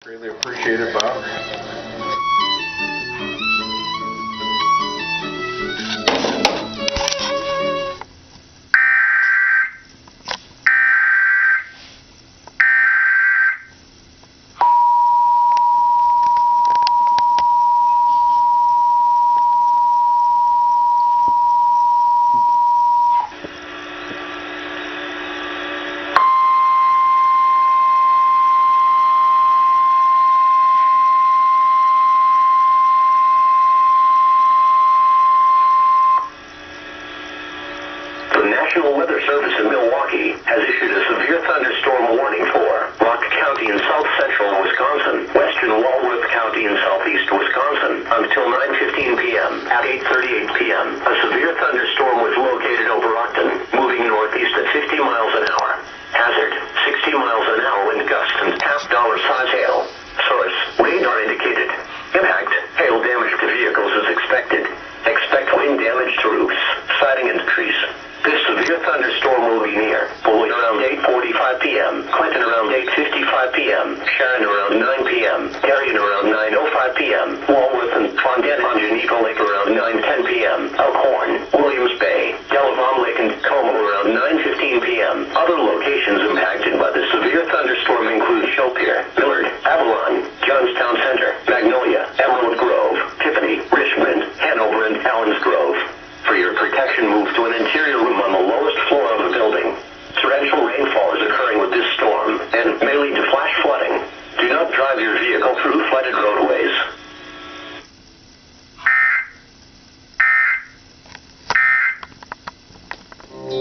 Greatly appreciated, Bob. The National Weather Service in Milwaukee has issued a severe thunderstorm warning for Rock County in south central Wisconsin, western Walworth County in southeast Wisconsin until 9:15 p.m. At 8:38 p.m., a severe thunderstorm was located over Ogden, moving northeast at 50 miles an hour. Hazard, 60 miles an hour wind gusts and half-dollar size hail. Source, radar indicated. Impact, hail damage to vehicles is expected. Expect wind damage to roofs, siding and trees. This severe thunderstorm will be near Foley around 8:45 p.m., Clinton around 8:55 p.m., Sharon around 9 p.m., Darien around 9:05 p.m., Walworth and Fondant on Geneva Lake around 9:10 p.m., Elkhorn, Williams Bay, Delavan Lake and Como around 9:15 p.m. Other locations impacted by the severe thunderstorm include Shilpier, Millard, Avalon, Johnstown Center, Magnolia, Emerald Grove, Tiffany, Richmond, Hanover and Allens Grove. For your protection, move to an interior